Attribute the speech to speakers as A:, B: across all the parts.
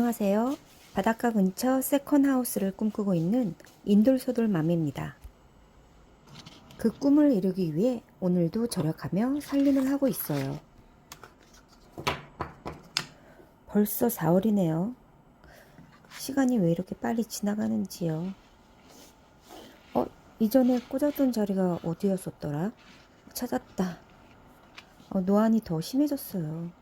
A: 안녕하세요. 바닷가 근처 세컨하우스를 꿈꾸고 있는 인돌소돌맘입니다. 그 꿈을 이루기 위해 오늘도 절약하며 살림을 하고 있어요. 벌써 4월이네요. 시간이 왜 이렇게 빨리 지나가는지요. 이전에 꽂았던 자리가 어디였었더라? 찾았다. 노안이 더 심해졌어요.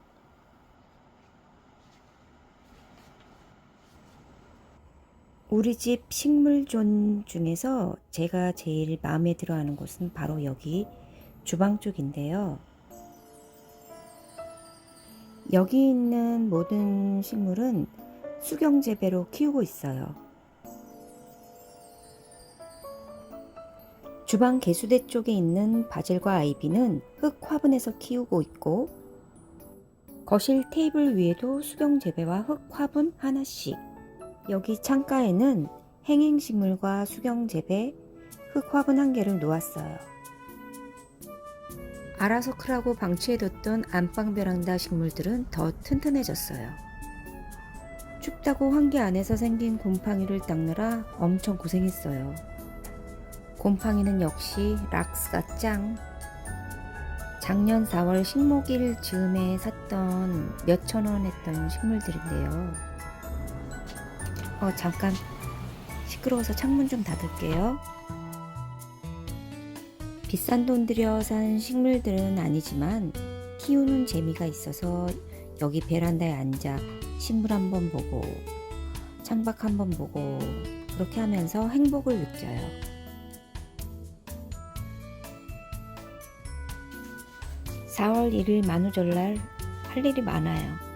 A: 우리 집 식물존 중에서 제가 제일 마음에 들어 하는 곳은 바로 여기 주방 쪽인데요. 여기 있는 모든 식물은 수경 재배로 키우고 있어요. 주방 개수대 쪽에 있는 바질과 아이비는 흙 화분에서 키우고 있고, 거실 테이블 위에도 수경 재배와 흙 화분 하나씩, 여기 창가에는 행행식물과 수경 재배, 흙 화분 한 개를 놓았어요. 알아서 크라고 방치해뒀던 안방 베란다 식물들은 더 튼튼해졌어요. 춥다고 환기 안에서 생긴 곰팡이를 닦느라 엄청 고생했어요. 곰팡이는 역시 락스가 짱. 작년 4월 식목일 즈음에 샀던 몇천원 했던 식물들인데요. 잠깐 시끄러워서 창문 좀 닫을게요. 비싼 돈 들여 산 식물들은 아니지만 키우는 재미가 있어서 여기 베란다에 앉아 식물 한번 보고 창밖 한번 보고 그렇게 하면서 행복을 느껴요. 4월 1일 만우절날 할 일이 많아요.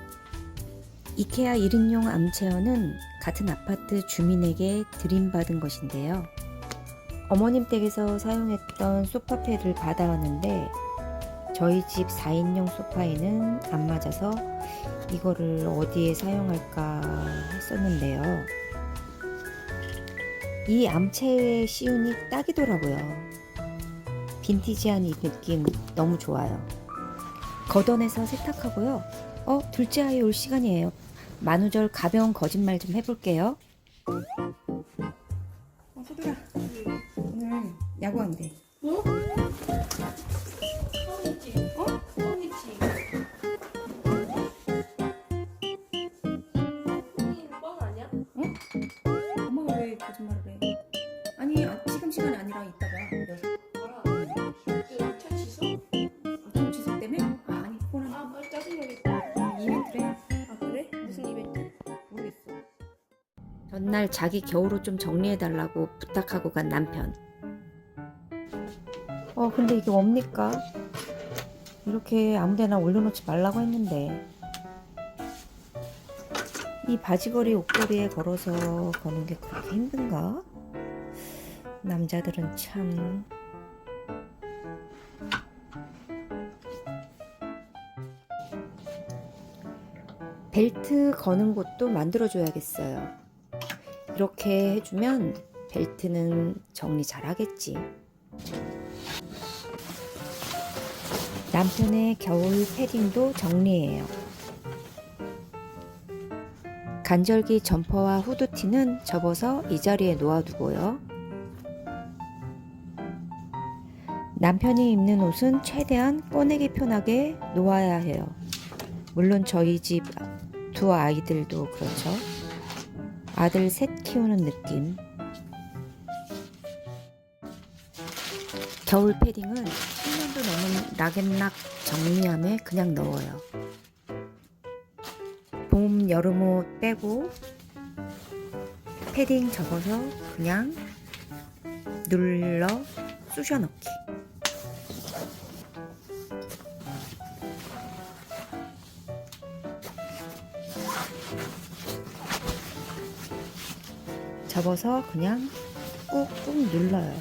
A: 이케아 1인용 암체어는 같은 아파트 주민에게 들임받은 것인데요. 어머님 댁에서 사용했던 소파 패드를 받아왔는데 저희 집 4인용 소파에는 안 맞아서 이거를 어디에 사용할까 했었는데요. 이 암체의 시운이 딱이더라고요. 빈티지한 이 느낌 너무 좋아요. 걷어내서 세탁하고요. 둘째 아이 올 시간이에요. 만우절 가벼운 거짓말 좀 해볼게요. 소들아, 오늘 야구한대.
B: 뻥이지. 뻥이지. 뻥 아니야?
A: 엄마가 왜 거짓말을 해? 아니, 지금 시간이 아니라 이따가.
B: 차 취소?
A: 좀 지속 때문에? 아니, 그거는
B: 짜증나겠다.
A: 이벤트래.
B: 그래? 무슨 이벤트?
A: 모르겠어. 전날 자기 겨울옷 좀 정리해달라고 부탁하고 간 남편. 근데 이게 뭡니까? 이렇게 아무데나 올려놓지 말라고 했는데. 이 바지걸이 옷걸이에 걸어서 거는 게 그렇게 힘든가? 남자들은 참. 벨트 거는 곳도 만들어줘야겠어요. 이렇게 해주면 벨트는 정리 잘 하겠지. 남편의 겨울 패딩도 정리해요. 간절기 점퍼와 후드티는 접어서 이 자리에 놓아두고요. 남편이 입는 옷은 최대한 꺼내기 편하게 놓아야 해요. 물론 저희 집 두 아이들도 그렇죠. 아들 셋 키우는 느낌. 겨울 패딩은 10년도 넘은 락앤락 정리함에 그냥 넣어요. 봄, 여름 옷 빼고 패딩 접어서 그냥 눌러 쑤셔 넣기. 접어서 그냥 꾹꾹 눌러요.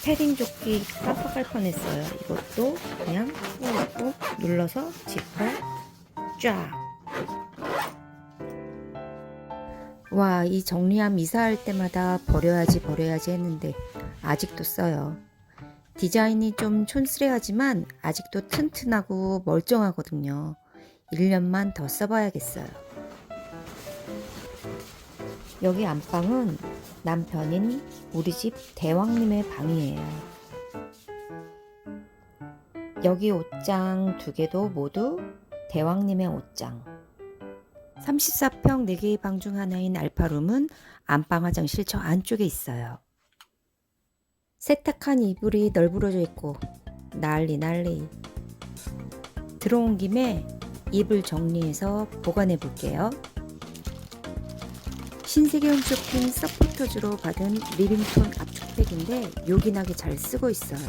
A: 패딩 조끼 깜빡할 뻔했어요. 이것도 그냥 꾹꾹 눌러서 지퍼 쫙. 와, 이 정리함 이사할 때마다 버려야지 했는데 아직도 써요. 디자인이 좀 촌스레하지만 아직도 튼튼하고 멀쩡하거든요. 1년만 더 써봐야겠어요. 여기 안방은 남편인 우리 집 대왕님의 방이에요. 여기 옷장 2개도 모두 대왕님의 옷장. 34평 4개의 방 중 하나인 알파룸은 안방 화장실 저 안쪽에 있어요. 세탁한 이불이 널브러져 있고 난리. 들어온 김에 이불 정리해서 보관해 볼게요. 신세계 홈쇼핑 서포터즈로 받은 리빙톤 압축팩인데 요긴하게 잘 쓰고 있어요.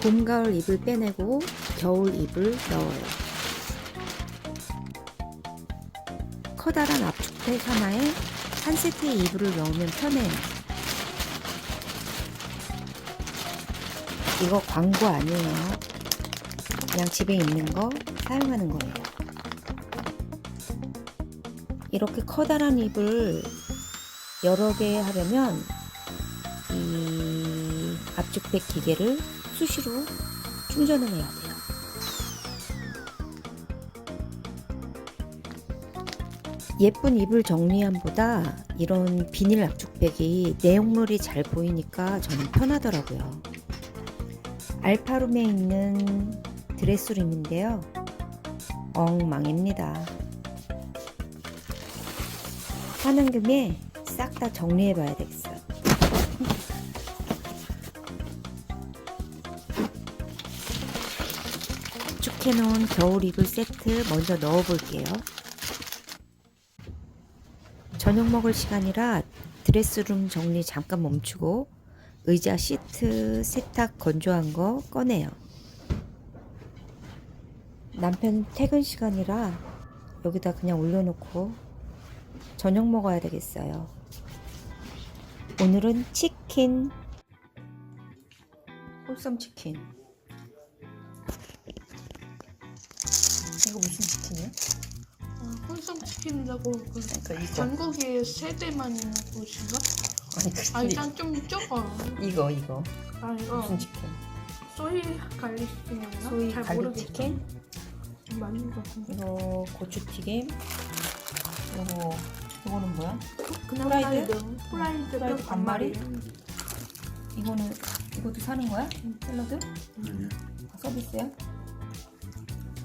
A: 봄, 가을 이불 빼내고 겨울 이불 넣어요. 커다란 압축팩 하나에 한 세트의 이불을 넣으면 편해요. 이거 광고 아니에요. 그냥 집에 있는 거 사용하는 거예요. 이렇게 커다란 이불 여러 개 하려면 이 압축팩 기계를 수시로 충전을 해야 돼요. 예쁜 이불 정리함보다 이런 비닐 압축팩이 내용물이 잘 보이니까 저는 편하더라고요. 알파룸에 있는 드레스룸인데요. 엉망입니다. 하는 김에 싹 다 정리해 봐야 되겠어요. 압축해 놓은 겨울 이불 세트 먼저 넣어 볼게요. 저녁 먹을 시간이라 드레스룸 정리 잠깐 멈추고 의자 시트 세탁 건조한 거 꺼내요. 남편 퇴근 시간이라 여기다 그냥 올려놓고 저녁 먹어야 되겠어요. 오늘은 치킨, 홀썸 치킨. 이거 무슨 치킨이야?
B: 홀썸 치킨이라고 그
A: 그러니까 이거.
B: 한국에 세대만 있는 곳인가?
A: 아니
B: 일단 좀 적어.
A: 이거
B: 이거
A: 무슨 치킨?
B: 소이 갈릭 치킨이었나?
A: 소이
B: 잘
A: 갈릭
B: 모르겠어.
A: 치킨?
B: 맞는 것 같은데.
A: 이거 고추튀김. 이거는 뭐야?
B: 그냥
A: 프라이드?
B: 프라이드
A: 프라이드 반마리?
B: 반마리.
A: 이것도 사는 거야? 샐러드? 서비스야?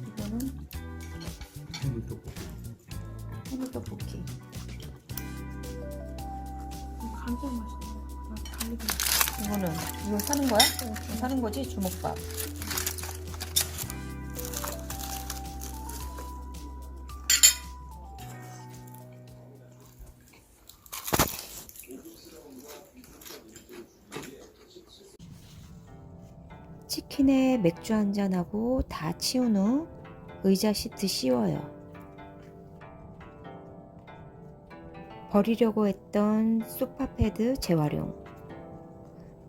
A: 이거는 해물떡볶이.
B: 간장 맛있네. 갈릭.
A: 이거 사는 거야? 이거 사는 거지? 주먹밥. 치킨에 맥주 한잔하고 다 치운 후 의자 시트 씌워요. 버리려고 했던 소파 패드 재활용.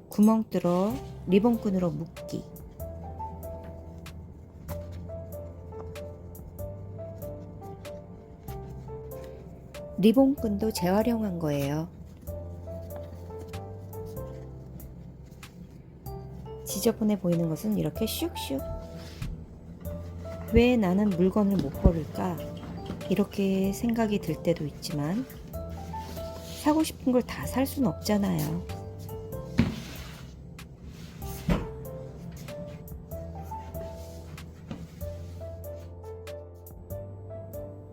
A: 구멍 뚫어 리본끈으로 묶기. 리본끈도 재활용한 거예요. 지저분해 보이는 것은 이렇게 슉슉. 왜 나는 물건을 못 버릴까? 이렇게 생각이 들 때도 있지만 사고 싶은 걸 다 살 수는 없잖아요.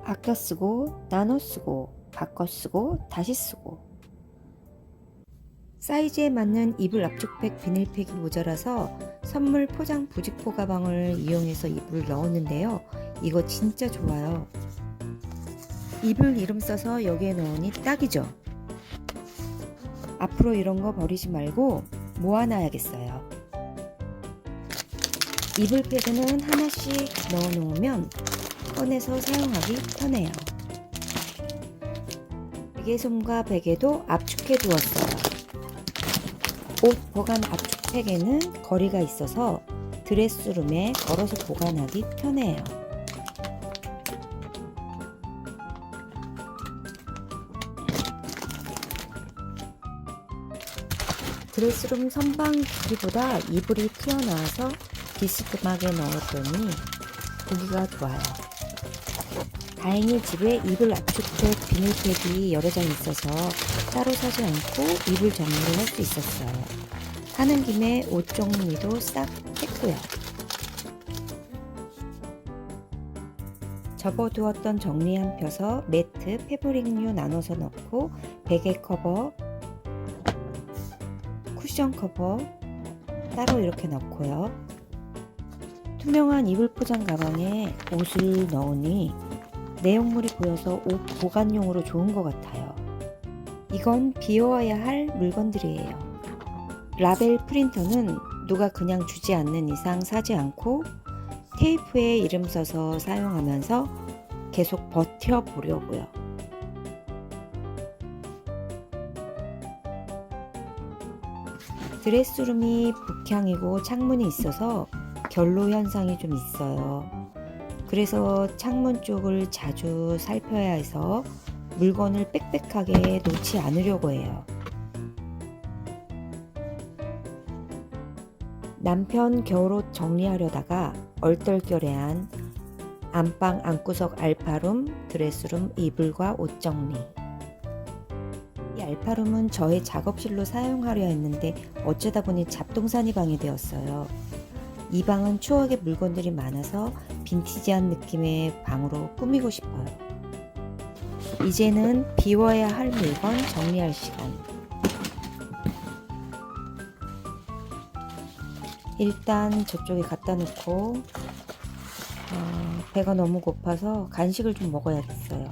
A: 아껴 쓰고, 나눠 쓰고, 바꿔 쓰고, 다시 쓰고. 사이즈에 맞는 이불 압축팩 비닐팩이 모자라서 선물 포장 부직포 가방을 이용해서 이불을 넣었는데요. 이거 진짜 좋아요. 이불 이름 써서 여기에 넣으니 딱이죠. 앞으로 이런 거 버리지 말고 모아놔야겠어요. 이불 패드는 하나씩 넣어 놓으면 꺼내서 사용하기 편해요. 베개솜과 베개도 압축해 두었어요. 옷 보관 압축팩에는 거리가 있어서 드레스룸에 걸어서 보관하기 편해요. 드레스룸 선반 길이보다 이불이 튀어나와서 디스크막에 넣었더니 보기가 좋아요. 다행히 집에 이불 압축팩 비닐팩이 여러 장 있어서 따로 사지 않고 이불 정리를 할 수 있었어요. 하는 김에 옷 정리도 싹 했고요. 접어두었던 정리함 펴서 매트, 패브릭류 나눠서 넣고 베개 커버, 쿠션 커버 따로 이렇게 넣고요. 투명한 이불 포장 가방에 옷을 넣으니 내용물이 보여서 옷 보관용으로 좋은 것 같아요. 이건 비워야 할 물건들이에요. 라벨 프린터는 누가 그냥 주지 않는 이상 사지 않고 테이프에 이름 써서 사용하면서 계속 버텨보려고요. 드레스룸이 북향이고 창문이 있어서 결로 현상이 좀 있어요. 그래서 창문 쪽을 자주 살펴야 해서 물건을 빽빽하게 놓지 않으려고 해요. 남편 겨울옷 정리하려다가 얼떨결에한 안방 안구석 알파룸, 드레스룸, 이불과 옷 정리. 이 알파룸은 저의 작업실로 사용하려 했는데 어쩌다 보니 잡동사니 방이 되었어요. 이 방은 추억의 물건들이 많아서 빈티지한 느낌의 방으로 꾸미고 싶어요. 이제는 비워야 할 물건 정리할 시간. 일단 저쪽에 갖다 놓고 배가 너무 고파서 간식을 좀 먹어야겠어요.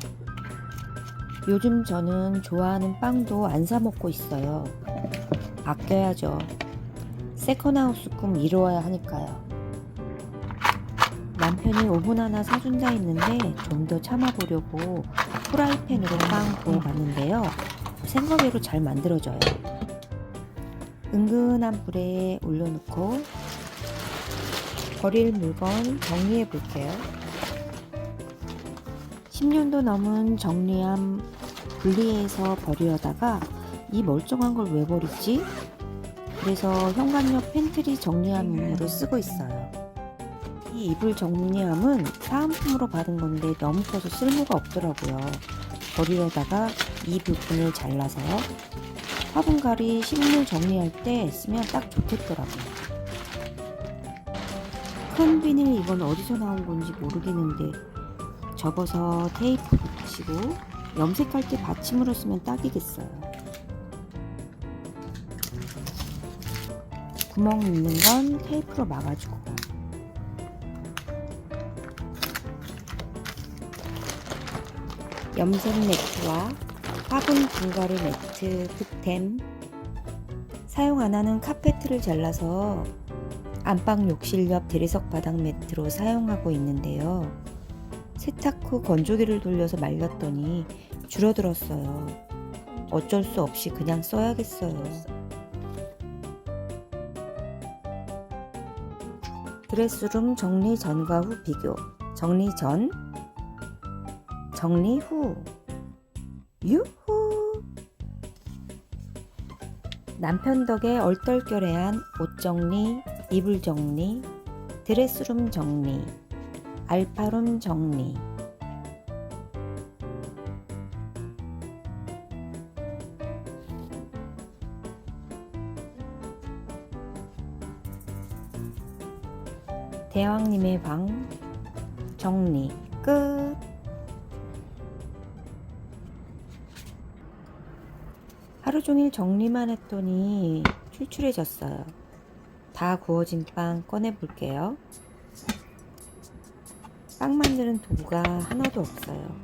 A: 요즘 저는 좋아하는 빵도 안 사 먹고 있어요. 아껴야죠. 세컨하우스 꿈 이루어야 하니까요. 남편이 오븐 하나 사준다 했는데 좀 더 참아보려고 프라이팬으로 빵 구워봤는데요. 생각외로 잘 만들어져요. 은근한 불에 올려놓고 버릴 물건 정리해 볼게요. 10년도 넘은 정리함 분리해서 버리려다가 이 멀쩡한 걸 왜 버리지? 그래서 현관옆 팬트리 정리함으로 쓰고 있어요. 이 이불 정리함은 사은품으로 받은 건데 너무 커서 쓸모가 없더라고요. 버리려다가 이 부분을 잘라서 화분갈이 식물 정리할 때 쓰면 딱 좋겠더라고요. 큰 비닐 이건 어디서 나온 건지 모르겠는데 접어서 테이프 붙이고 염색할 때 받침으로 쓰면 딱이겠어요. 구멍 있는 건 테이프로 막아주고 염색 매트와 화분 분갈이 매트 득템. 사용 안 하는 카페트를 잘라서 안방 욕실 옆 대리석 바닥 매트로 사용하고 있는데요. 세탁 후 건조기를 돌려서 말렸더니 줄어들었어요. 어쩔 수 없이 그냥 써야겠어요. 드레스룸 정리 전과 후 비교. 정리 전, 정리 후. 유후! 남편 덕에 얼떨결에한 옷 정리, 이불 정리, 드레스룸 정리, 알파룸 정리. 대왕님의 방 정리 끝. 하루 종일 정리만 했더니 출출해졌어요. 다 구워진 빵 꺼내 볼게요. 빵 만드는 도구가 하나도 없어요.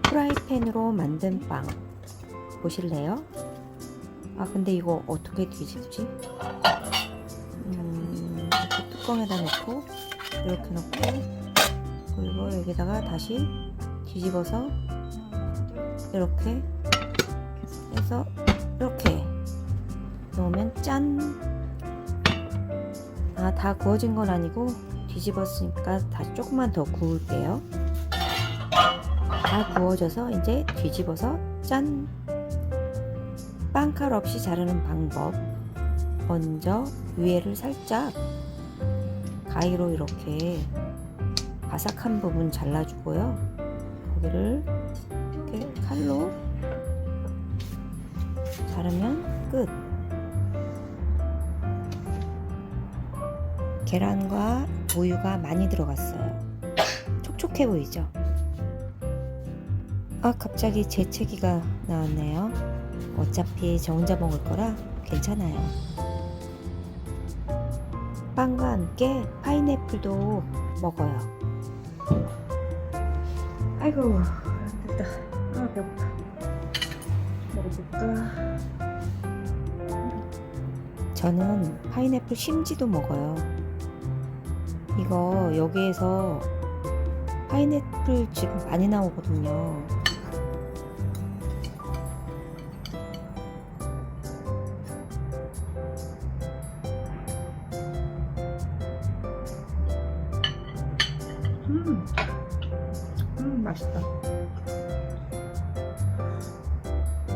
A: 프라이팬으로 만든 빵 보실래요? 아 근데 이거 어떻게 뒤집지? 이렇게 뚜껑에다 넣고 이렇게 넣고 그리고 여기다가 다시 뒤집어서 이렇게 해서 이렇게 넣으면 짠! 아, 다 구워진 건 아니고 뒤집었으니까 다시 조금만 더 구울게요. 다 구워져서 이제 뒤집어서 짠! 빵칼 없이 자르는 방법. 먼저 위에를 살짝 가위로 이렇게 바삭한 부분 잘라주고요. 거기를 이렇게 칼로 자르면 끝. 계란과 우유가 많이 들어갔어요. 촉촉해 보이죠? 아, 갑자기 재채기가 나왔네요. 어차피 저 혼자 먹을 거라 괜찮아요. 빵과 함께 파인애플도 먹어요. 아이고, 안 됐다. 아, 배고파. 먹어볼까? 저는 파인애플 심지도 먹어요. 이거 여기에서 파인애플 지금 많이 나오거든요. 맛있다.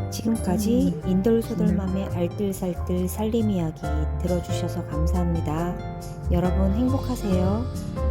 A: 지금까지 인돌소돌맘의 알뜰살뜰 살림 이야기 들어주셔서 감사합니다. 여러분 행복하세요.